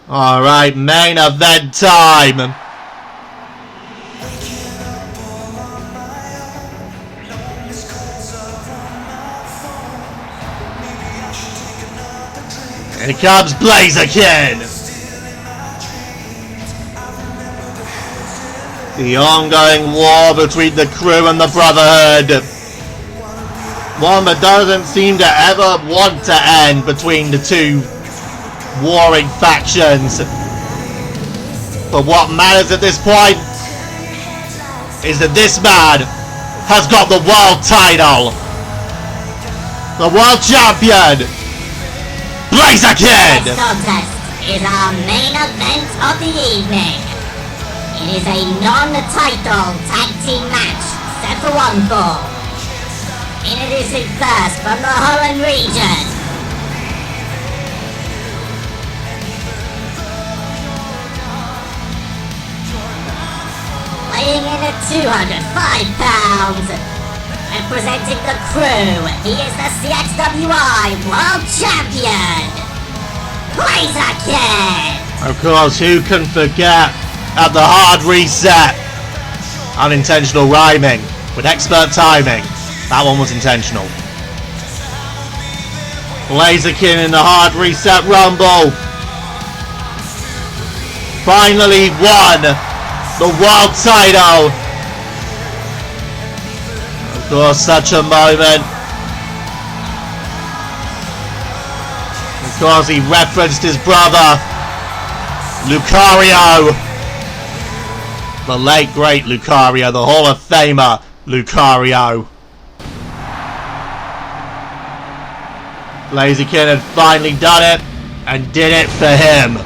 Alright, main event time. Here comes Blaziken. The ongoing war between the crew and the Brotherhood. One that doesn't seem to ever want to end between the two warring factions. But what matters at this point is that this man has got the world title. The world champion, Blaziken! This contest is our main event of the evening. It is a non-title tag team match set for one fall. Introducing first from the Holland region. Weighing in at 205 pounds. Representing the crew, he is the CXWI World Champion, Blaziken! Of course, who can forget at the hard reset? Unintentional rhyming with expert timing. That one was intentional. Blaziken in the hard reset rumble. Finally won the world title. Of course, such a moment. Of course, he referenced his brother, Lucario. The late, great Lucario, the Hall of Famer Lucario. Blaziken had finally done it, and did it for him.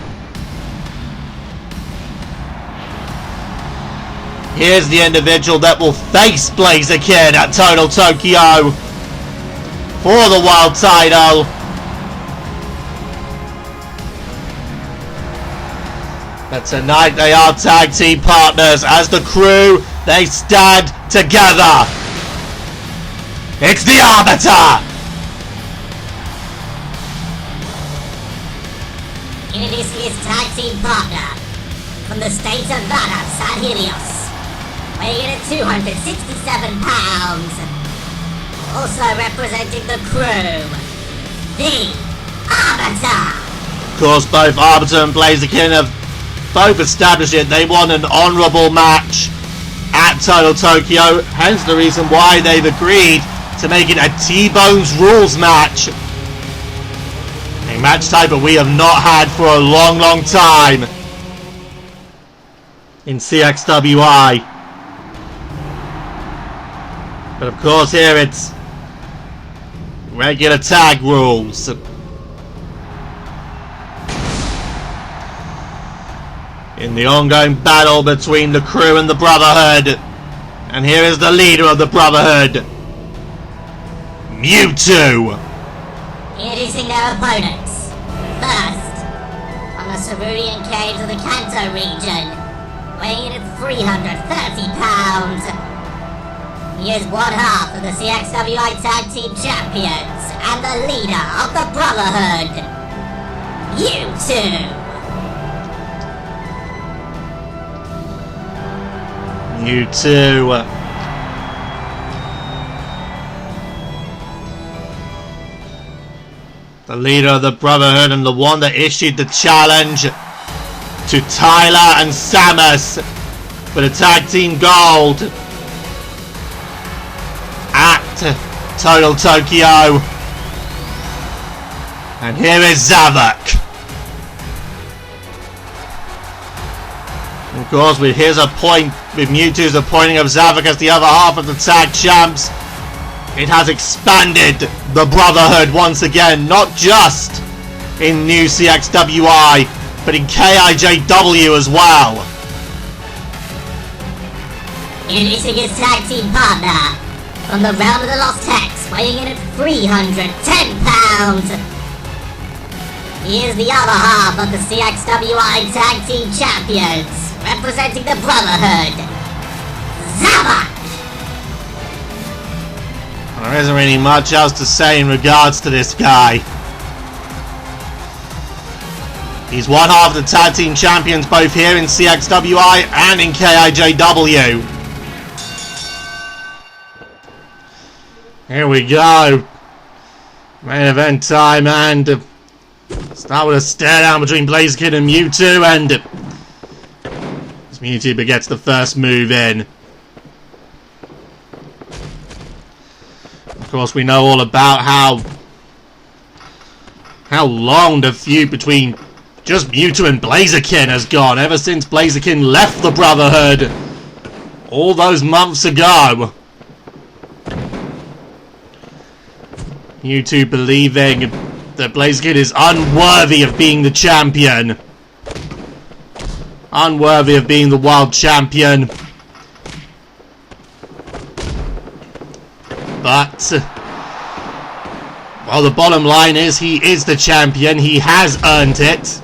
Here's the individual that will face Blaziken at Total Tokyo for the world title. But tonight they are tag team partners as the crew, they stand together. It's the Arbiter! Introducing his tag team partner from the state of Nevada, San weighing in at 267 pounds. Also representing the crew, the Arbiter. Of course, both Arbiter and Blaziken have both established it. They won an honourable match at Total Tokyo, hence the reason why they've agreed to make it a T-Bones rules match. A match type that we have not had for a long time in CXWI. But of course here it's regular tag rules. In the ongoing battle between the crew and the Brotherhood. And here is the leader of the Brotherhood, Mewtwo. Introducing their opponents. First, from the Cerulean Caves of the Kanto region, weighing in at 330 pounds. He is one half of the CXWI Tag Team Champions and the leader of the Brotherhood, Mewtwo. Mewtwo. The leader of the Brotherhood and the one that issued the challenge to Tyler and Samus for the Tag Team Gold at Total Tokyo. And here is Zavok. Of course, with Mewtwo's appointing of Zavok as the other half of the tag champs, it has expanded the Brotherhood once again, not just in New CXWI, but in KIJW as well. Introducing his tag team partner from the realm of the Lost Hex, weighing in at 310 pounds. He is the other half of the CXWI Tag Team Champions, representing the Brotherhood, Zavok. There isn't really much else to say in regards to this guy. He's one half of the tag team champions both here in CXWI and in KIJW. Here we go. Main event time, and start with a stare down between Blaziken and Mewtwo, and as Mewtwo gets the first move in. Of course, we know all about how long the feud between just Mewtwo and Blaziken has gone ever since Blaziken left the Brotherhood all those months ago. Mewtwo believing that Blaziken is unworthy of being the champion. Unworthy of being the world champion. But, well, the bottom line is he is the champion. He has earned it.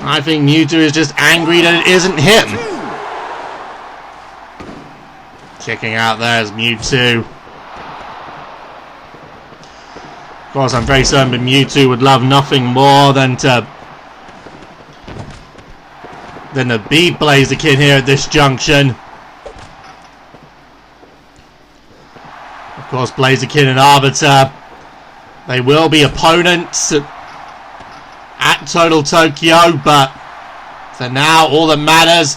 I think Mewtwo is just angry that it isn't him. Kicking out there is Mewtwo. Of course, I'm very certain that Mewtwo would love nothing more than to beat Blaziken here at this junction. Of course, Blaziken and Arbiter, they will be opponents at Total Tokyo, but for now, all that matters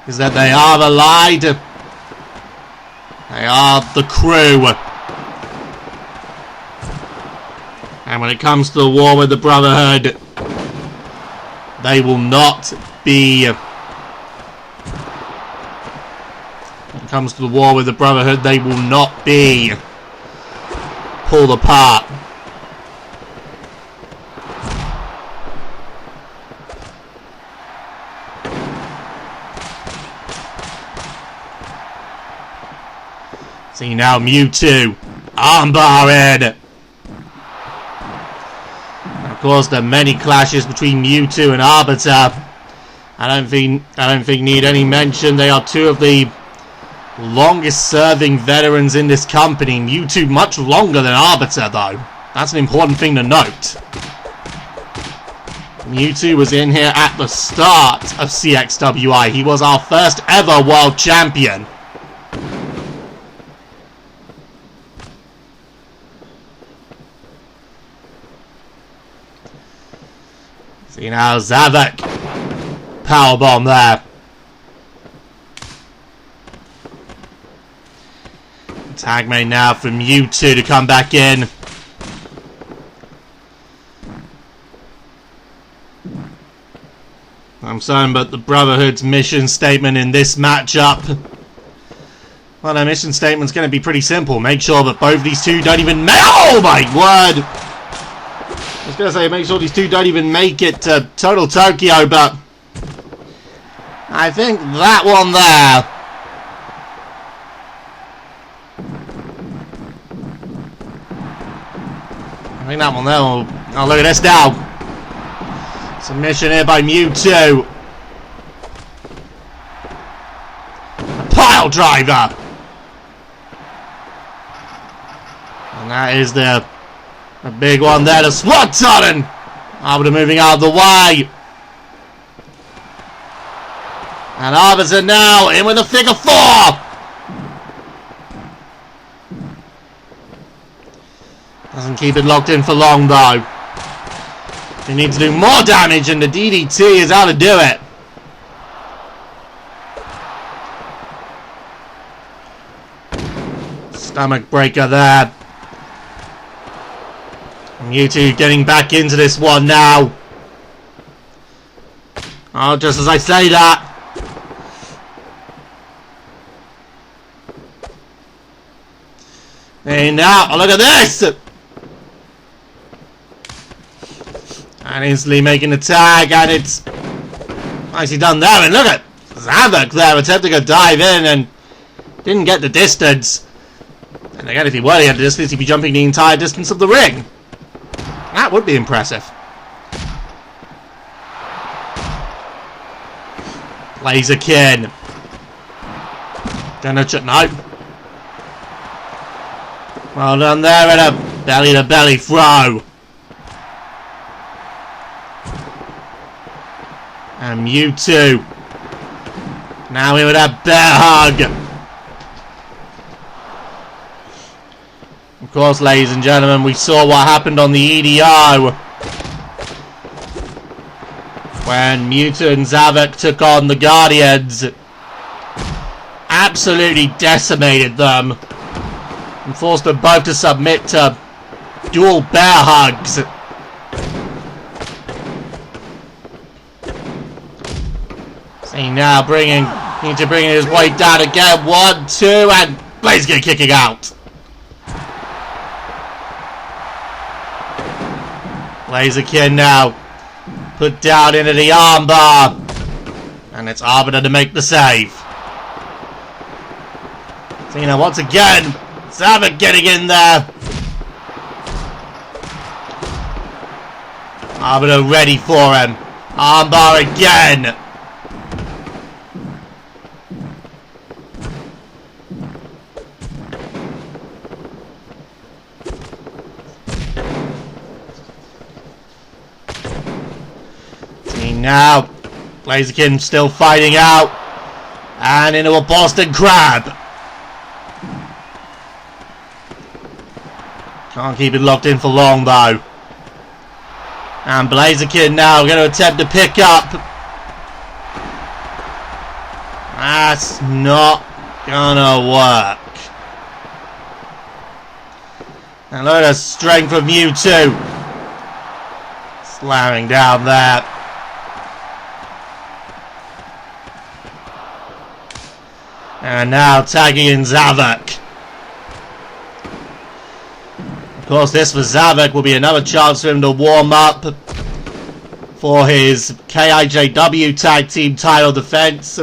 is that they are allied. They are the crew. And when it comes to the war with the Brotherhood, they will not be... When it comes to the war with the Brotherhood, they will not be pulled apart. See now Mewtwo, armbar in. Of course, there are many clashes between Mewtwo and Arbiter. I don't think need any mention. They are two of the longest serving veterans in this company. Mewtwo much longer than Arbiter, though. That's an important thing to note. Mewtwo was in here at the start of CXWI. He was our first ever world champion. See now, Zavok. Powerbomb there. Tag made now for Mewtwo to come back in. I'm saying, but the Brotherhood's mission statement in this matchup, well, their mission statement's going to be pretty simple. Make sure that both these two don't even make... Oh my word! I was going to say, make sure these two don't even make it to Total Tokyo, but I think that one there. I think that one there will... Oh, look at this now. Submission here by Mewtwo. A pile driver. And that is the big one there. The Swanton. Arbiter moving out of the way. And Arbiter now in with a figure four. Doesn't keep it locked in for long though. He needs to do more damage, and the DDT is how to do it. Stomach breaker there. Mewtwo getting back into this one now. Oh, just as I say that. And now, oh, look at this! And instantly making the tag, and it's nicely done there. And look at Zavok there attempting to dive in and didn't get the distance. And again, if he were to get the distance, he'd be jumping the entire distance of the ring. That would be impressive. Blaziken. No. Well done there, and a belly-to-belly throw. And Mewtwo. Now we would have Bear Hug. Of course, ladies and gentlemen, we saw what happened on the EDO when Mewtwo and Zavok took on the Guardians. Absolutely decimated them and forced them both to submit to dual bear hugs. See now need to bring his weight down again. 1, 2, and Blaziken kicking out. Blaziken now put down into the armbar, and it's Arbiter to make the save. See now once again, Zavok getting in there. Arbiter ready for him. Armbar again. Now, Blaziken still fighting out, and into a Boston Crab. Can't keep it locked in for long though. And Blaziken now going to attempt to pick up. That's not gonna work. And look at the strength of Mewtwo. Slamming down there. And now tagging in Zavok. Of course, this for Zavok will be another chance for him to warm up for his KIJW tag team title defense.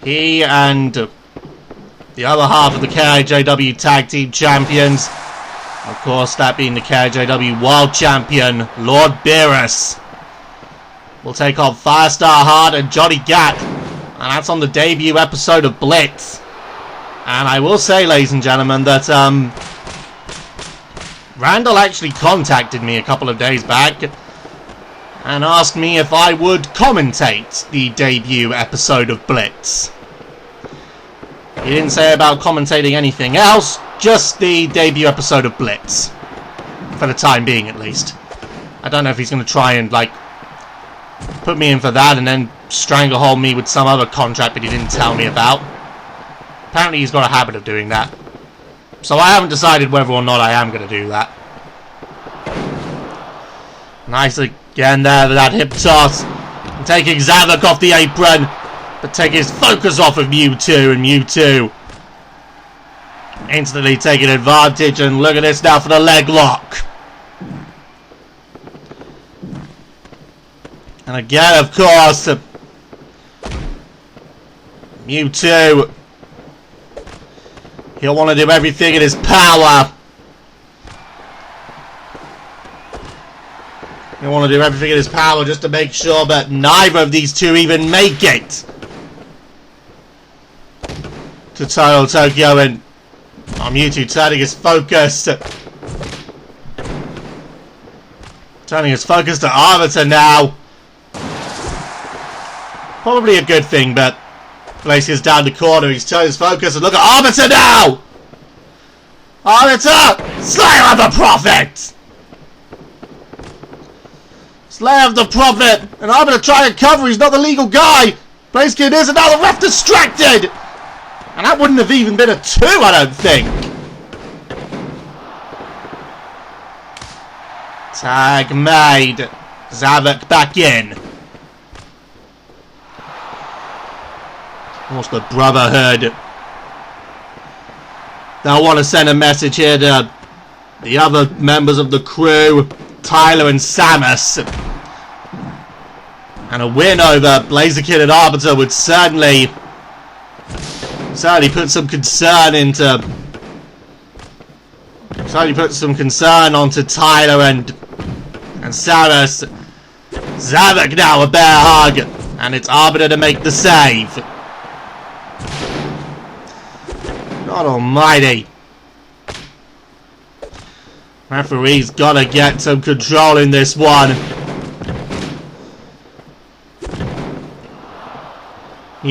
He and the other half of the KIJW tag team champions, of course that being the KIJW world champion Lord Beerus, will take on Firestar, Hart and Johnny Gat. And that's on the debut episode of Blitz. And I will say, ladies and gentlemen, that Randall actually contacted me a couple of days back and asked me if I would commentate the debut episode of Blitz. He didn't say about commentating anything else, just the debut episode of Blitz. For the time being, at least. I don't know if he's going to try and, like, put me in for that and then stranglehold me with some other contract that he didn't tell me about. Apparently he's got a habit of doing that. So I haven't decided whether or not I am going to do that. Nice again there with that hip toss. And taking Zavok off the apron. But taking his focus off of Mewtwo. And Mewtwo instantly taking advantage. And look at this now for the leg lock. And again, of course, Mewtwo, he'll want to do everything in his power. He'll want to do everything in his power just to make sure that neither of these two even make it to Total Tokyo. And Mewtwo turning his focus to Arbiter now. Probably a good thing, but Blaziken's down the corner. He's turned his focus, and look at Arbiter now! Arbiter! Slayer of the Prophet! Slayer of the Prophet! And Arbiter trying to cover. He's not the legal guy! Blaziken is, and now the ref distracted! And that wouldn't have even been a 2, I don't think. Tag made. Zavok back in. Of course, the Brotherhood. They'll want to send a message here to the other members of the crew, Tyler and Samus. And a win over Blaziken and Arbiter would certainly put some concern onto Tyler and Samus. Zavok now a bear hug, and it's Arbiter to make the save. God almighty. Referee's gotta get some control in this one.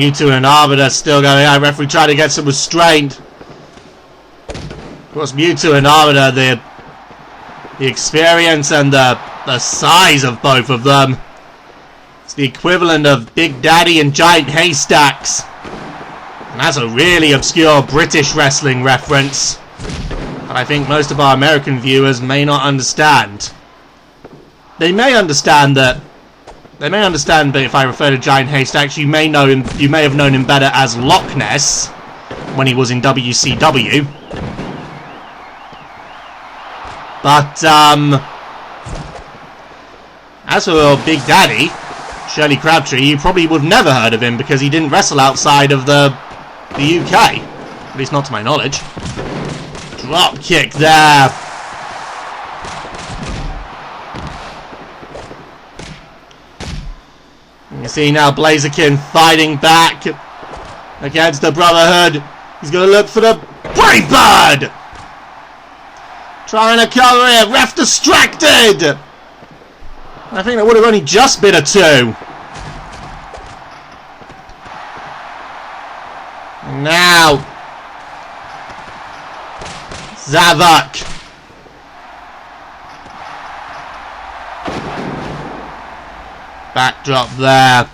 Mewtwo and Arbiter still going out. Referee trying to get some restraint. Of course, Mewtwo and Arbiter, the experience and the size of both of them. It's the equivalent of Big Daddy and Giant Haystacks. And that's a really obscure British wrestling reference that I think most of our American viewers may not understand. They may understand, but if I refer to Giant Haystacks, you may have known him better as Loch Ness when he was in WCW. But as for Big Daddy, Shirley Crabtree, you probably would have never heard of him because he didn't wrestle outside of the UK, at least not to my knowledge. Drop kick there. You see now Blaziken fighting back against the Brotherhood. He's going to look for the Brave Bird. Trying to cover it. Ref distracted. I think that would have only just been a 2. Now Zavok. Backdrop there.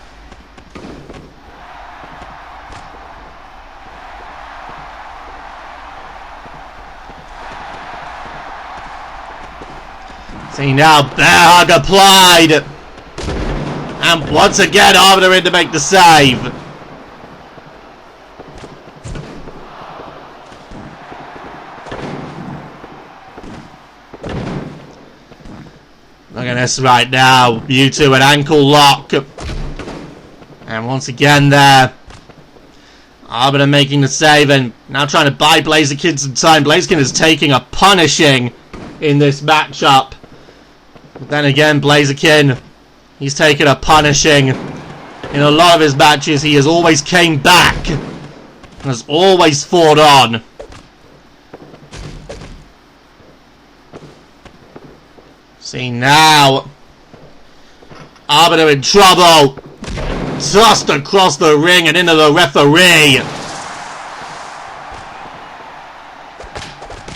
See now, bear hug applied. And once again, Arbiter in to make the save. Look at this right now. Mewtwo an ankle lock. And once again there. Arbiter making the save and now trying to buy Blaziken some time. Blaziken is taking a punishing in this matchup. But then again, Blaziken, he's taken a punishing. In a lot of his matches, he has always came back. And has always fought on. See now. Arbiter in trouble. Tossed across the ring and into the referee.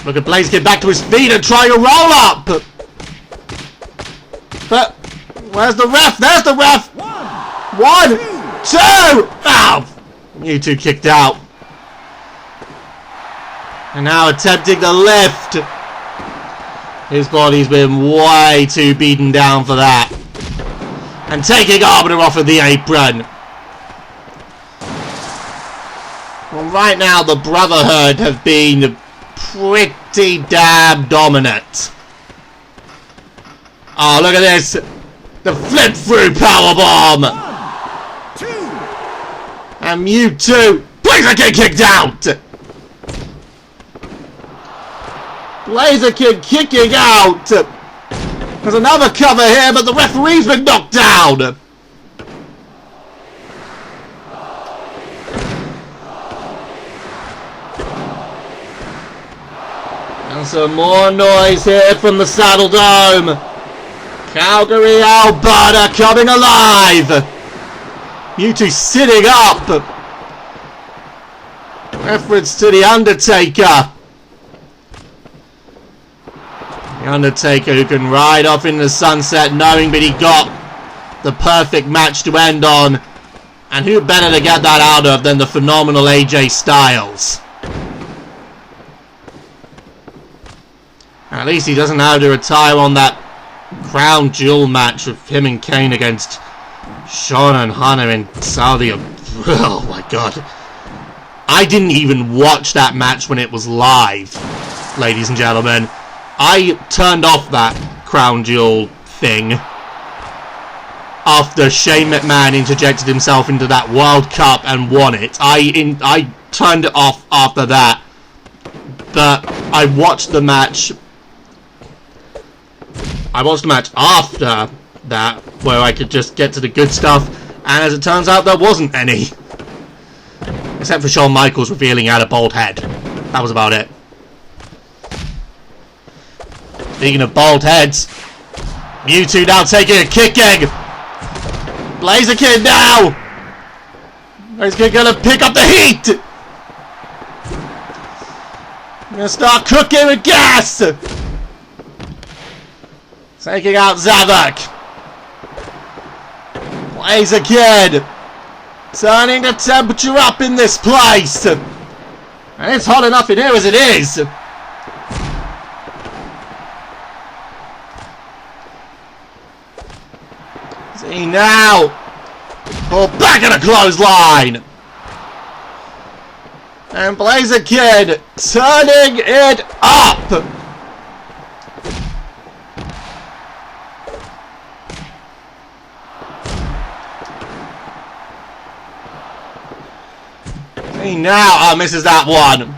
Look at Blaziken back to his feet and trying to roll up. But where's the ref? There's the ref. 1, 2. Ow! Mewtwo kicked out. And now attempting to lift. His body's been way too beaten down for that. And taking Arbiter off of the apron. Well, right now the Brotherhood have been pretty damn dominant. Oh, look at this. The flip through powerbomb. 1, 2. And Mewtwo. Blaziken kicked out. Blaziken kicking out. There's another cover here, but the referee's been knocked down. And some more noise here from the Saddle Dome. Calgary, Alberta coming alive. Mewtwo sitting up. Reference to the Undertaker. The Undertaker who can ride off into the sunset knowing that he got the perfect match to end on. And who better to get that out of than the phenomenal AJ Styles. At least he doesn't have to retire on that crown jewel match with him and Kane against Sean and Hannah in Saudi. Oh my god. I didn't even watch that match when it was live, ladies and gentlemen. I turned off that crown jewel thing after Shane McMahon interjected himself into that World Cup and won it. I turned it off after that. But I watched the match. I watched the match after that, where I could just get to the good stuff, and as it turns out, there wasn't any. Except for Shawn Michaels revealing he had a bald head. That was about it. Speaking of bald heads, Mewtwo now taking a kicking. Blaziken now! He's gonna pick up the heat! Gonna start cooking with gas! Taking out Zavok. Blaziken turning the temperature up in this place. And it's hot enough in here as it is. See now. Pull back in a clothesline. And Blaziken turning it up. See now. Oh, misses that one.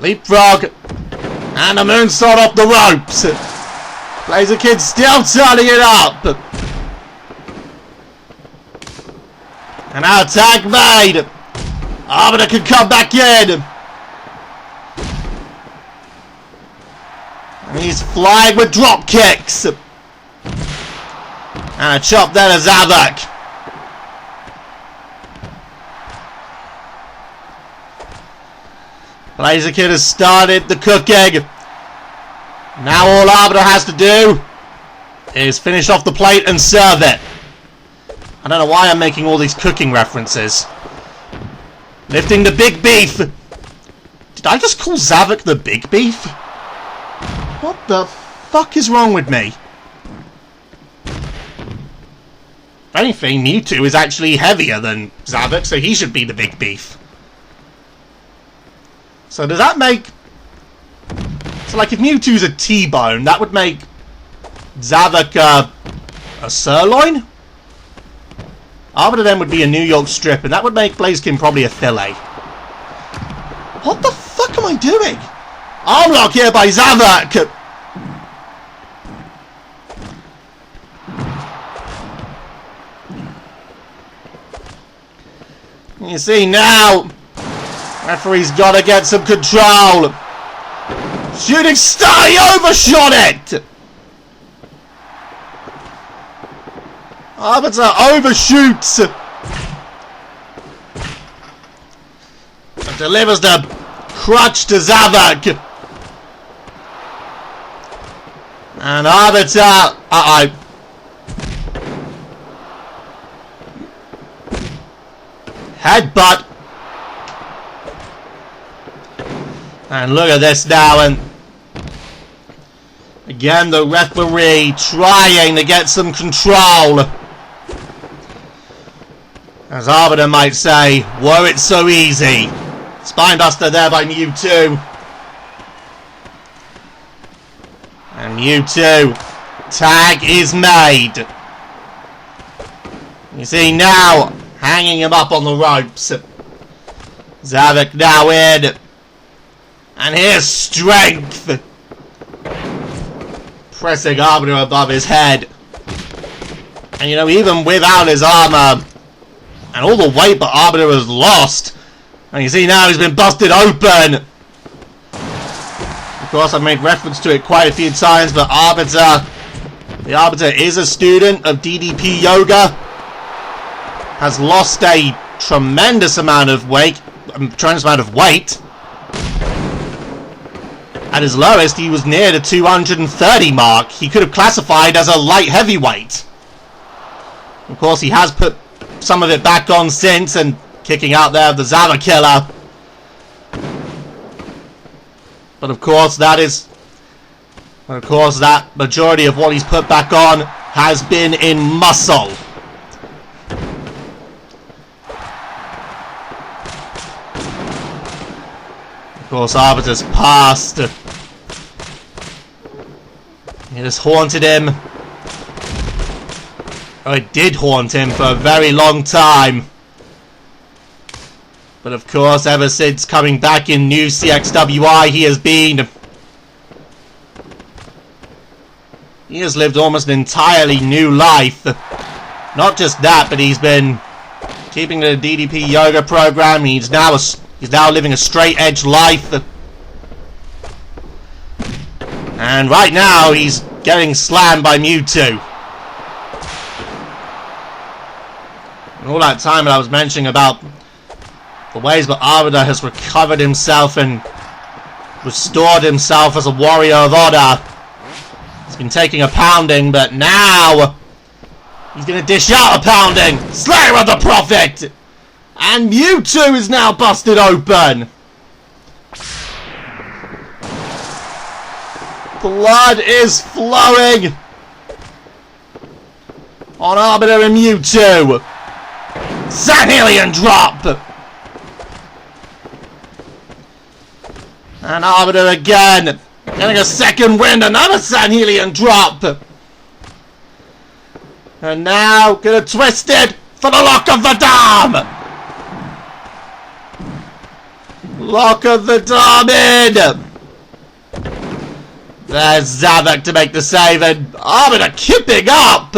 Leapfrog. And a moonsault off the ropes. Blaziken still turning it up. And now tag made. Arbiter can come back in. And he's flying with drop kicks. And a chop there to Zavok. Blaziken has started the cooking. Now all Arbiter has to do is finish off the plate and serve it. I don't know why I'm making all these cooking references. Lifting the big beef. Did I just call Zavok the big beef? What the fuck is wrong with me? If anything, Mewtwo is actually heavier than Zavok, so he should be the big beef. So does that make... So like if Mewtwo's a T-bone, that would make Zavok a sirloin? Arbiter then would be a New York strip, and that would make Blaziken probably a fillet. What the fuck am I doing? Arm lock here by Zavok! You see now, referee's got to get some control. Shooting star, he overshot it. Arbiter overshoots. And delivers the crutch to Zavok. And Arbiter, headbutt. And look at this now, and again the referee trying to get some control. As Arbiter might say, were it so easy. Spinebuster there by Mewtwo. And Mewtwo, tag is made. You see now, hanging him up on the ropes. Zavok now in. And here's strength. Pressing Arbiter above his head. And you know, even without his armor and all the weight that Arbiter has lost. And you see now he's been busted open. Of course, I've made reference to it quite a few times, but the Arbiter is a student of DDP Yoga. Has lost a tremendous amount of weight. At his lowest, he was near the 230 mark. He could have classified as a light heavyweight. Of course, he has put some of it back on since, and kicking out there the Zavok killer. But of course, that majority of what he's put back on has been in muscle. Of course, Arbiter's past. It has haunted him. Or it did haunt him for a very long time. But of course, ever since coming back in NewCXWI, he has lived almost an entirely new life. Not just that, but he's been keeping the DDP Yoga program. He's now living a straight edge life. And right now, he's getting slammed by Mewtwo. And all that time that I was mentioning about the ways that Arbiter has recovered himself and restored himself as a warrior of honor. He's been taking a pounding, but now he's going to dish out a pounding. Slayer of the Prophet! And Mewtwo is now busted open. Blood is flowing on Arbiter and Mewtwo. Sanhelion drop! And Arbiter again, getting a second wind, another Sanhelion drop! And now, gonna twist it for the Lock of the Dam! Lock of the Dam in! There's Zavok to make the save, and Arbiter keeping up!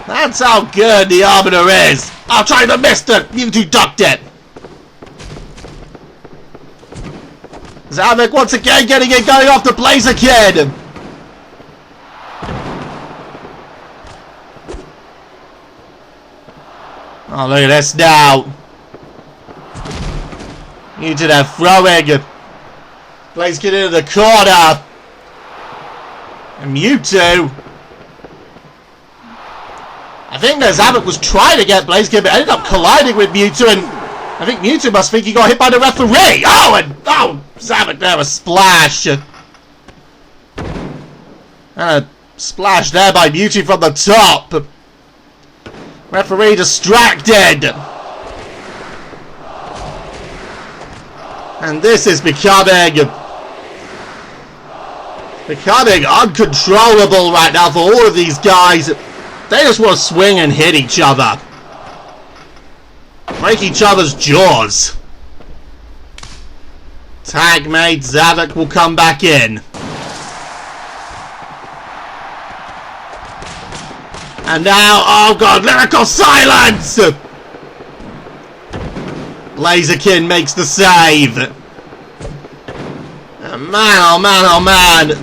That's how good the Arbiter is! I'll try to miss it! Mewtwo ducked it! Zavok once again getting it going off the Blaziken! Oh, look at this now! Mewtwo there throwing! Blaziken into the corner! And Mewtwo... I think that Zavok was trying to get Blaziken, but ended up colliding with Mewtwo, and I think Mewtwo must think he got hit by the referee! Oh, Zavok there, a splash! And a splash there by Mewtwo from the top! Referee distracted! And this is becoming uncontrollable right now for all of these guys. They just want to swing and hit each other. Break each other's jaws. Tag mate Zavok will come back in. And now, oh god, lyrical silence! Blaziken makes the save. And man, oh man, oh man.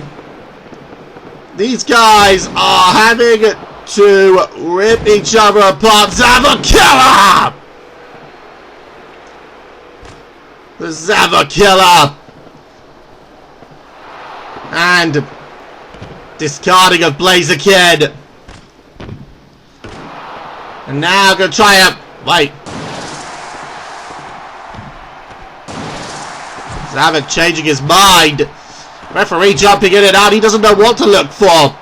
These guys are having to rip each other apart. Zavok killer! The Zavok killer! And discarding of Blaziken. And now gonna try to wait. Zavok changing his mind. Referee jumping in and out. He doesn't know what to look for.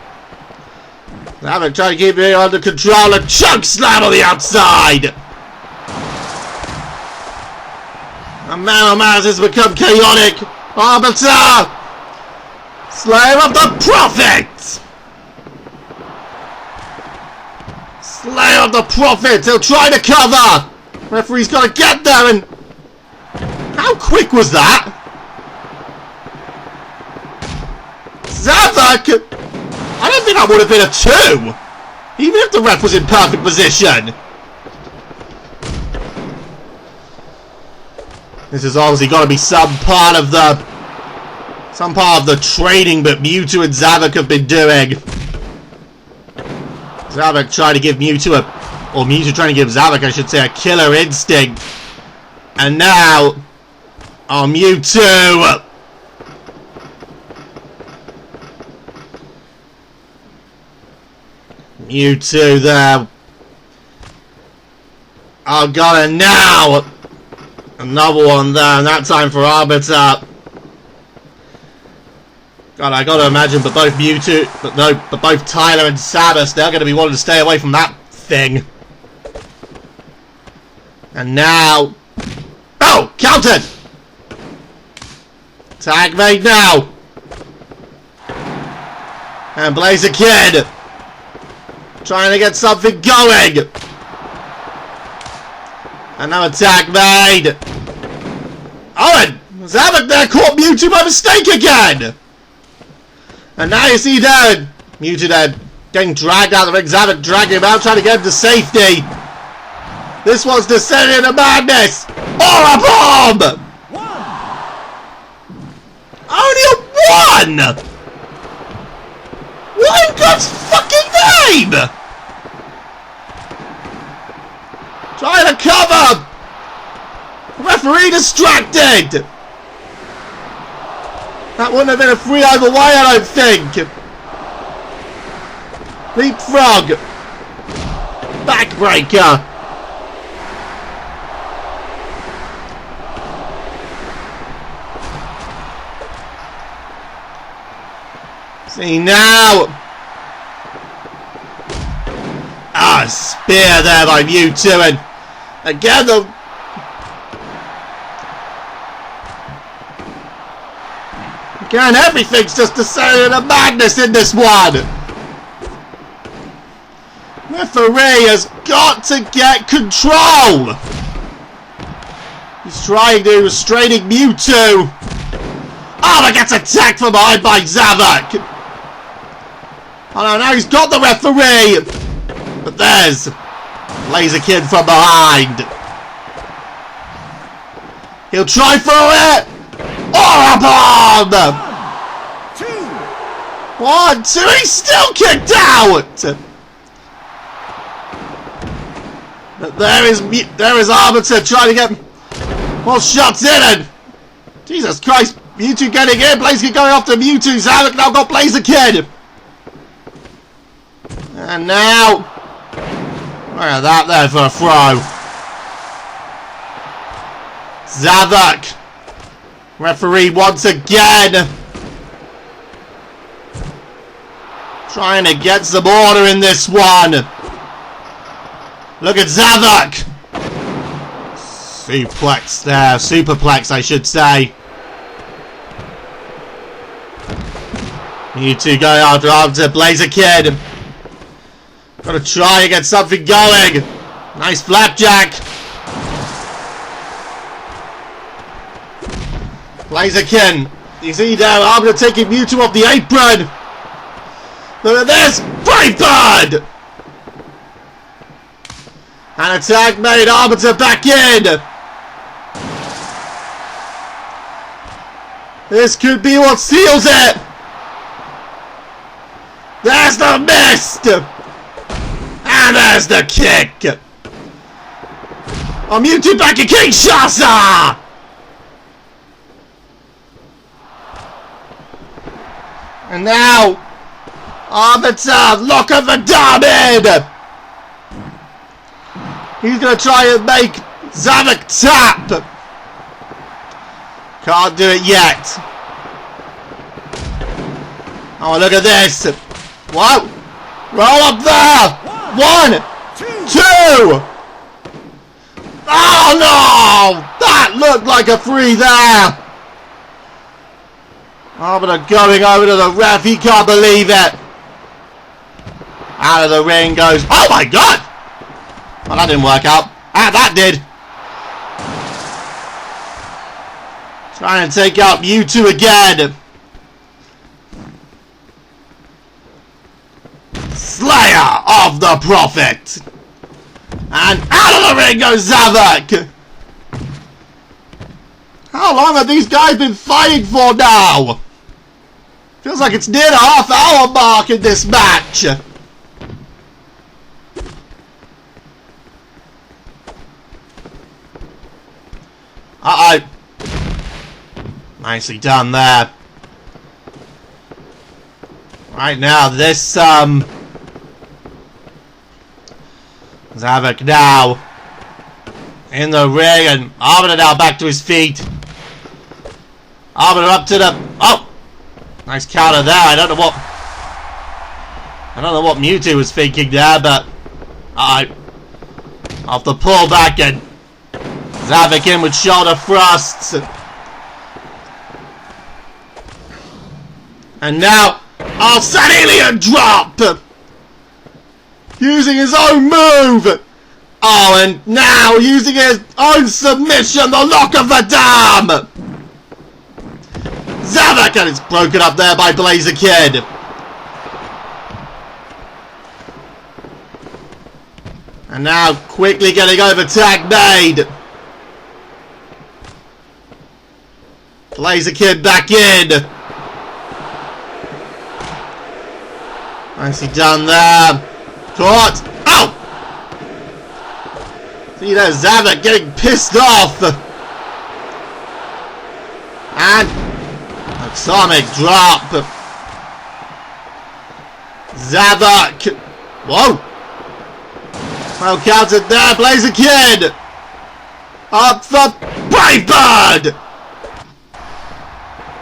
Zavok trying to keep it under control. A chunk slam on the outside. And man, oh man, this has become chaotic. Arbiter! Slayer of the Prophet! Slayer of the Prophet! He'll try to cover! Referee's got to get there, and how quick was that? Zavok! I don't think that would have been a 2! Even if the ref was in perfect position! This is obviously got to be some part of the training that Mewtwo and Zavok have been doing. Zavok trying to give Mewtwo or Mewtwo trying to give Zavok, I should say, a killer instinct. And now, oh, Mewtwo! Mewtwo there. Oh god, and now another one there, and that time for Arbiter. God, I gotta imagine, but both Mewtwo, but both Tyler and Zazz, they're gonna be wanting to stay away from that thing. And now, oh, countered. Tag made now. And Blaziken trying to get something going. Another tag made. Oh, and Zavok there caught Mewtwo by mistake again. And now you see there, Mewtwo there getting dragged out of the ring. Zavok dragging him out, trying to get him to safety. This one's descending into madness. Or a bomb! Only a 1! What in God's fucking time! Trying to cover! Referee distracted! That wouldn't have been a free either way, I don't think. Leapfrog. Backbreaker. See now. Ah, spear there by Mewtwo, and again Again, everything's just a saying of madness in this one. Referee has got to get control. He's trying to restraining Mewtwo. Oh, but gets attacked from behind by Zavok. Oh no, now he's got the referee. But there's Blaziken from behind. He'll try for it. Or a bomb! 1, 2, he's still kicked out! But there is Arbiter trying to get more shots in, and Jesus Christ, Mewtwo getting in, Blaziken going off to Mewtwo, Zavok now got Blaziken! And now, look at that there for a throw. Zavok. Referee once again trying to get some order in this one. Look at Zavok. Suplex there. Superplex, I should say. Mewtwo going after Blaziken. Gotta try and get something going. Nice flapjack. Blaziken, you see now, Arbiter taking Mewtwo off the apron. Look at this, Brave Bird! An attack made, Arbiter back in. This could be what seals it. There's the mist! And there's the kick! Oh, Mewtwo back in Kinshasa! And now, Arbiter, lock of the diamond! He's going to try and make Zavok tap! Can't do it yet. Oh, look at this! What? Roll up there! 1, 2! Oh no! That looked like a 3 there! Arbiter going over to the ref, he can't believe it! Out of the ring goes, oh my god! Well, that didn't work out. Ah, that did! Trying to take out Mewtwo again! Slayer of the Prophet! And out of the ring goes Zavok! How long have these guys been fighting for now? Feels like it's near the half-hour mark in this match. Uh-oh. Nicely done there. Right now, this, Zavok now in the ring, and Arbiter now back to his feet. Arbiter up to the... Oh! Nice counter there. I don't know what Mewtwo was thinking there, but... Off the pullback, and Zavok in with shoulder thrusts. And now... Oh, Alien drop! Using his own move! Oh, and now using his own submission, the lock of the dam! Zavok, and it's broken up there by Blaziken. And now quickly getting over tag made. Blaziken back in. Nicely done there. Caught! Ow! See, there's Zavok getting pissed off! And atomic drop! Zavok! Whoa! Well counted there, Blaziken! Up for Brave Bird!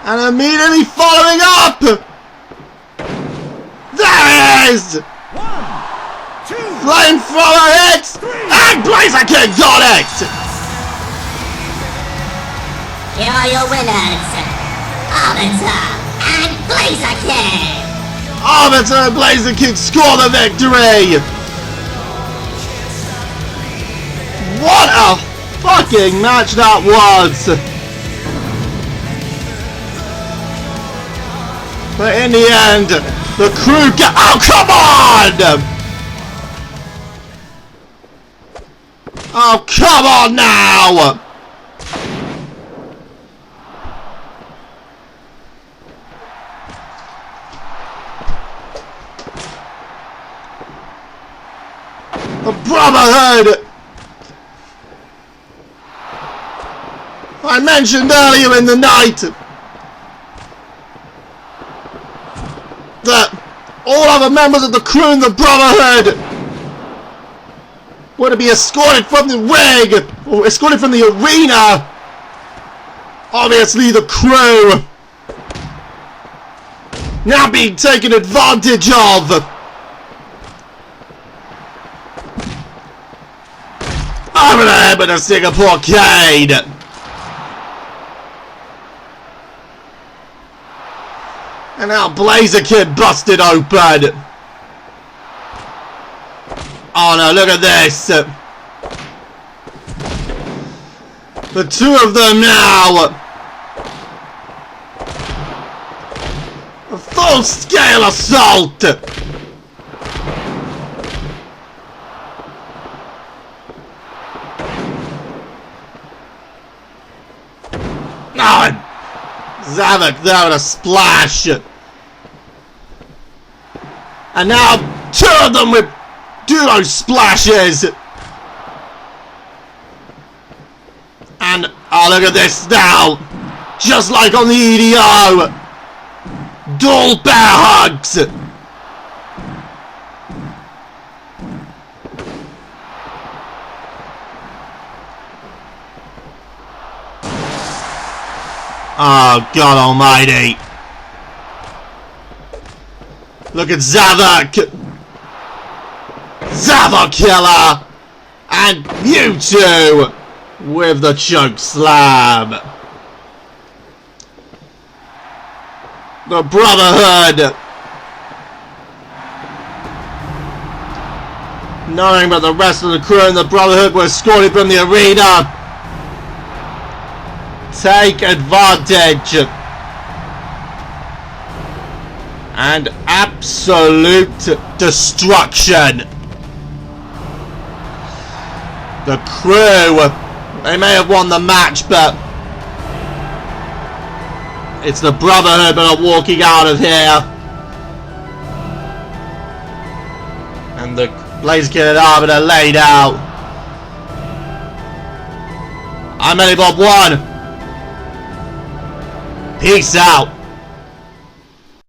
And immediately following up! There it is! 1, 2, Flamethrower hit! And Blaziken got it! Here are your winners, Arbiter and Blaziken! Arbiter and Blaziken score the victory! What a fucking match that was! But in the end, the crew get— oh, come on! Oh, come on now! The Brotherhood! I mentioned earlier in the night that all other members of the crew in the Brotherhood were to be escorted from the ring, or escorted from the arena. Obviously the crew now being taken advantage of. Over the head with a Singapore cane. And now Blaziken busted open. Oh no, look at this. The two of them now. A full-scale assault. Oh, Zavok there with a splash. And now two of them with duo splashes. And oh, look at this now. Just like on the EDO. Dual bear hugs. Oh, God almighty. Look at Zavok. Zavok killer. And Mewtwo with the choke slam. The Brotherhood, knowing that the rest of the crew in the Brotherhood were escorted from the arena, take advantage and absolute destruction. The crew, they may have won the match, but it's the Brotherhood that are walking out of here. And the Blaziken and Arbiter laid out. I'm Bob 1. Peace out.